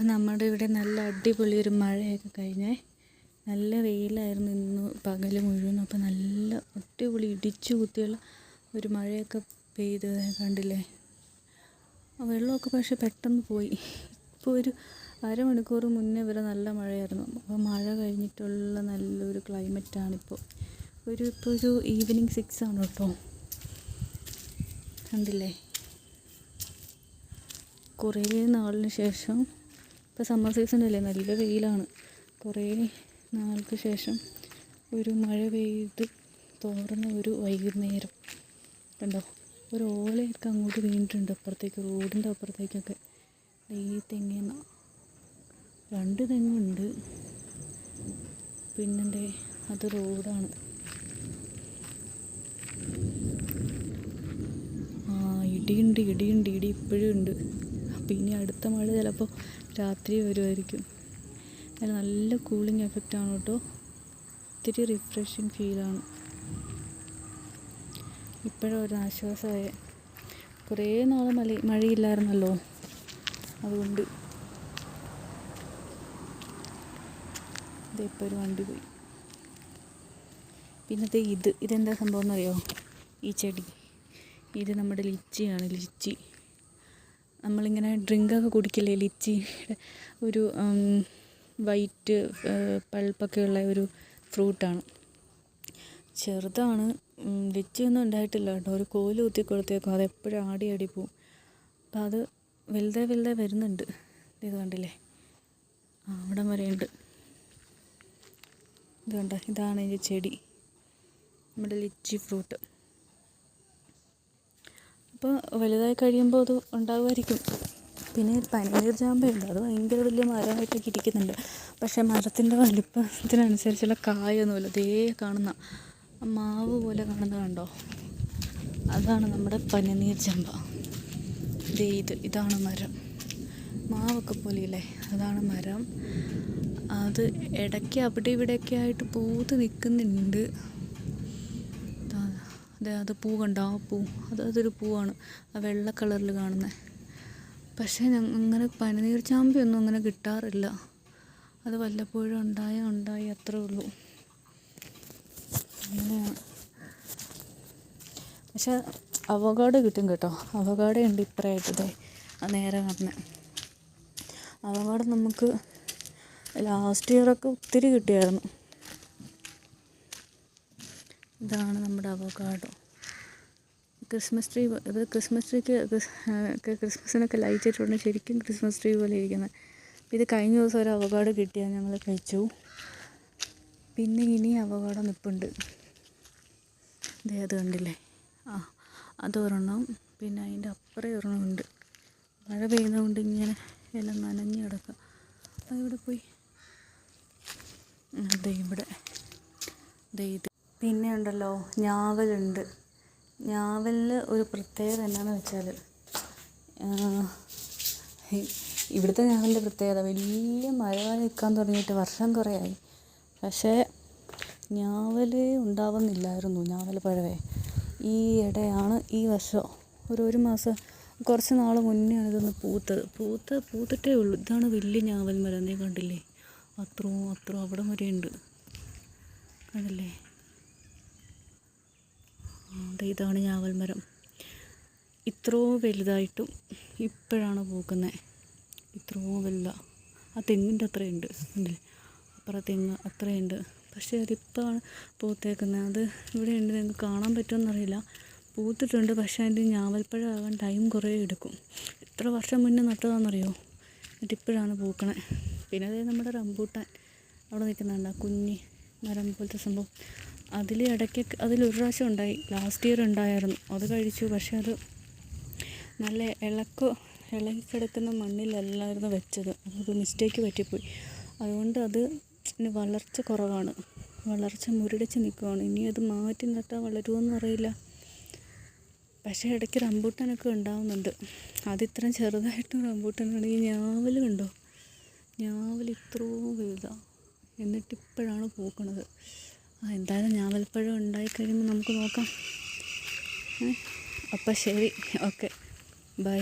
അപ്പം നമ്മുടെ ഇവിടെ നല്ല അടിപൊളി ഒരു മഴയൊക്കെ കഴിഞ്ഞേ. നല്ല വെയിലായിരുന്നു ഇന്ന് പകൽ മുഴുവൻ. അപ്പം നല്ല അടിപൊളി ഇടിച്ചു കുത്തിയുള്ള ഒരു മഴയൊക്കെ പെയ്ത് കണ്ടില്ലേ. വെള്ളമൊക്കെ പക്ഷെ പെട്ടെന്ന് പോയി. ഇപ്പോൾ ഒരു അരമണിക്കൂർ മുന്നേ വരെ നല്ല മഴയായിരുന്നു. അപ്പോൾ മഴ കഴിഞ്ഞിട്ടുള്ള നല്ലൊരു ക്ലൈമറ്റാണിപ്പോൾ. ഇപ്പോൾ ഒരു ഈവനിങ് 6 ആണ് കേട്ടോ. കണ്ടില്ലേ, കുറേ നാളിന് ശേഷം, ഇപ്പോൾ സമ്മർ സീസൺ അല്ലേ, നല്ല വെയിലാണ്. കുറേ നാൾക്ക് ശേഷം ഒരു മഴ പെയ്ത് തോർന്ന ഒരു വൈകുന്നേരം കണ്ടോ. ഒരു ഓലയൊക്കെ അങ്ങോട്ട് വീണിട്ടുണ്ട് അപ്പുറത്തേക്ക്, റോഡിൻ്റെ അപ്പുറത്തേക്കൊക്കെ. ഈ തെങ്ങിന്ന് 2 തെങ്ങുണ്ട്, പിന്നെന്തേ അത് റോഡാണ്. ഇടി ഇപ്പോഴും ഉണ്ട്. അപ്പം ഇനി അടുത്ത മഴ ചിലപ്പോൾ രാത്രി വരുമായിരിക്കും. അതിൽ നല്ല കൂളിംഗ് എഫക്റ്റാണ് കേട്ടോ. ഇത്തിരി റിഫ്രഷിങ് ഫീലാണ്. ഇപ്പോഴും ഒരു ആശ്വാസമായ. കുറേ നാൾ മഴയില്ലായിരുന്നല്ലോ, അതുകൊണ്ട്. ഇതിപ്പോൾ ഒരു വണ്ടി പോയി. പിന്നത്തെ ഇതെന്താ സംഭവം എന്നറിയോ? ഈ ചെടി ഇത് നമ്മുടെ ലിച്ചിയാണ്. ലിച്ചി നമ്മളിങ്ങനെ ഡ്രിങ്കൊക്കെ കുടിക്കില്ലേ, ലിച്ചിയുടെ ഒരു വൈറ്റ് പൾപ്പൊക്കെ ഉള്ള ഒരു ഫ്രൂട്ടാണ്. ചെറുതാണ്, ലിച്ചിയൊന്നും ഉണ്ടായിട്ടില്ല കേട്ടോ. ഒരു കോല് കുത്തി കൊടുത്തേക്കും, അതെപ്പോഴും ആടി പോവും. അപ്പം അത് വലുതായി വരുന്നുണ്ട്. ഇത് കണ്ടില്ലേ, അവിടം വരെ ഉണ്ട്. ഇത് കണ്ടോ, ഇതാണ് ഇതിൻ്റെ ചെടി, നമ്മുടെ ലിച്ചി ഫ്രൂട്ട്. അപ്പോൾ വലുതായി കഴിയുമ്പോൾ അത് ഉണ്ടാകുമായിരിക്കും. പിന്നെ പനിനീർ ചാമ്പയുണ്ട്, അത് ഭയങ്കര വലിയ മരമായിട്ടൊക്കെ ഇരിക്കുന്നുണ്ട്. പക്ഷേ മരത്തിൻ്റെ വലിപ്പത്തിനനുസരിച്ചുള്ള കായൊന്നുമില്ല. ദേ കാണുന്ന മാവ് പോലെ കാണുന്നത് കണ്ടോ, അതാണ് നമ്മുടെ പനിനീർ ചാമ്പ. ഇതാണ് മരം. മാവൊക്കെ പോലെയില്ലേ, അതാണ് മരം. അത് ഇടയ്ക്ക് അവിടെ ഇവിടെയൊക്കെ ആയിട്ട് പൂത്ത് നിൽക്കുന്നുണ്ട്. അത് പൂ കണ്ടോ, ആ പൂ അതൊരു പൂവാണ്, ആ വെള്ള കളറിൽ കാണുന്നത്. പക്ഷേ അങ്ങനെ പനിനീർ ചാമ്പയൊന്നും അങ്ങനെ കിട്ടാറില്ല. അത് വല്ലപ്പോഴും ഉണ്ടായി അത്രേ ഉള്ളൂ. അങ്ങനെയാണ്. പക്ഷെ അവകാഡോ കിട്ടും കേട്ടോ. അവകാഡോ ഉണ്ട് ഇപ്പറായിട്ടതേ, അത് നേരെ കാണുന്നത്. അവകാഡോ നമുക്ക് ലാസ്റ്റ് ഇയറൊക്കെ ഒത്തിരി കിട്ടിയായിരുന്നു. ഇതാണ് നമ്മുടെ അവകാഡോ. ക്രിസ്മസ് ട്രീ, ഇത് ക്രിസ്മസിനൊക്കെ ലൈറ്റ് ഇട്ടുകൊണ്ട് ശരിക്കും ക്രിസ്മസ് ട്രീ പോലെ ഇരിക്കുന്നത്. ഇത് കഴിഞ്ഞ ദിവസം ഒരു അവകാഡോ കിട്ടിയാൽ ഞങ്ങൾ കഴിച്ചു. പിന്നെ ഇനി അവകാഡോ നിൽപ്പുണ്ട്. അത് കണ്ടില്ലേ, അതൊരെണ്ണം. പിന്നെ അതിൻ്റെ അപ്പുറം ഒരെണ്ണമുണ്ട്. മഴ പെയ്യുന്നതുകൊണ്ട് ഇങ്ങനെ എല്ലാം നനഞ്ഞ് കിടക്കുക. അതിവിടെ പോയി. ഇവിടെ ഇത്. പിന്നെ ഉണ്ടല്ലോ, ഞാവലുണ്ട്. ഞാവലിൽ ഒരു പ്രത്യേകത എന്നാന്ന് വെച്ചാൽ, ഇവിടുത്തെ ഞാവലിൻ്റെ പ്രത്യേകത വലിയ മഴ നിൽക്കാൻ തുടങ്ങിയിട്ട് വർഷം കുറേ ആയി. പക്ഷേ ഞാവൽ ഉണ്ടാവുന്നില്ലായിരുന്നു, ഞാവൽ പഴവേ. ഈ ഇടയാണ്, ഈ വർഷം ഒരു മാസം കുറച്ച് നാൾ മുന്നെയാണ് ഇതൊന്ന് പൂത്തിട്ടേ ഉള്ളൂ. ഇതാണ് വലിയ ഞാവൽ മരം. നീ കണ്ടില്ലേ, അത്രയും അവിടെ വരെ ഉണ്ട്. കണ്ടില്ലേ, ഇതാണ് ഞാവൽ മരം. ഇത്രയും വലുതായിട്ടും ഇപ്പോഴാണ് പൂക്കുന്നത്. ഇത്രയും വലുതാണ്. ആ തെങ്ങിൻ്റെ അത്രയുണ്ട്, കണ്ടില്ലേ, അപ്പുറം തെങ്ങ് അത്രയുണ്ട്. പക്ഷേ അതിപ്പോഴാണ് പൂത്തേക്കുന്നത്. അത് ഇവിടെ ഉണ്ട്, നിങ്ങൾക്ക് കാണാൻ പറ്റുമെന്നറിയില്ല. പൂത്തിട്ടുണ്ട്, പക്ഷേ അതിൻ്റെ ഞാവൽപ്പഴം ആകാൻ ടൈം കുറേ എടുക്കും. എത്ര വർഷം മുന്നേ നട്ടതാണെന്നറിയോ, എന്നിട്ടിപ്പോഴാണ് പൂക്കണേ. പിന്നെ അതേ നമ്മുടെ റംബൂട്ടാൻ അവിടെ നിൽക്കുന്നുണ്ട്, കുഞ്ഞി മരം പോലത്തെ സംഭവം. അതിലൊരു പ്രാവശ്യം ഉണ്ടായി, ലാസ്റ്റ് ഇയർ ഉണ്ടായിരുന്നു. അത് കഴിച്ചു. പക്ഷെ അത് നല്ല ഇളകിക്കിടക്കുന്ന മണ്ണിലല്ലായിരുന്നു വെച്ചത്. അതൊരു മിസ്റ്റേക്ക് പറ്റിപ്പോയി. അതുകൊണ്ട് അത് വളർച്ച കുറവാണ്, വളർച്ച മുരടിച്ച് നിൽക്കുകയാണ്. ഇനി അത് മാറ്റി നട്ടാൽ വളരുമോയെന്ന് അറിയില്ല. പക്ഷേ ഇടയ്ക്ക് റംബൂട്ടാനൊക്കെ ഉണ്ടാവുന്നുണ്ട്. അതിത്രയും ചെറുതായിട്ടും റംബൂട്ടാനാണ്. ഈ ഞാവൽ കണ്ടോ, ഞാവൽ ഇത്രയും വലുതാണ്, എന്നിട്ടിപ്പോഴാണ് പൂക്കണത്. എന്തായാലും ഞാവൽപ്പഴം ഉണ്ടായിക്കഴിയുമ്പോൾ നമുക്ക് നോക്കാം. അപ്പം ശരി, ഓക്കെ, ബൈ.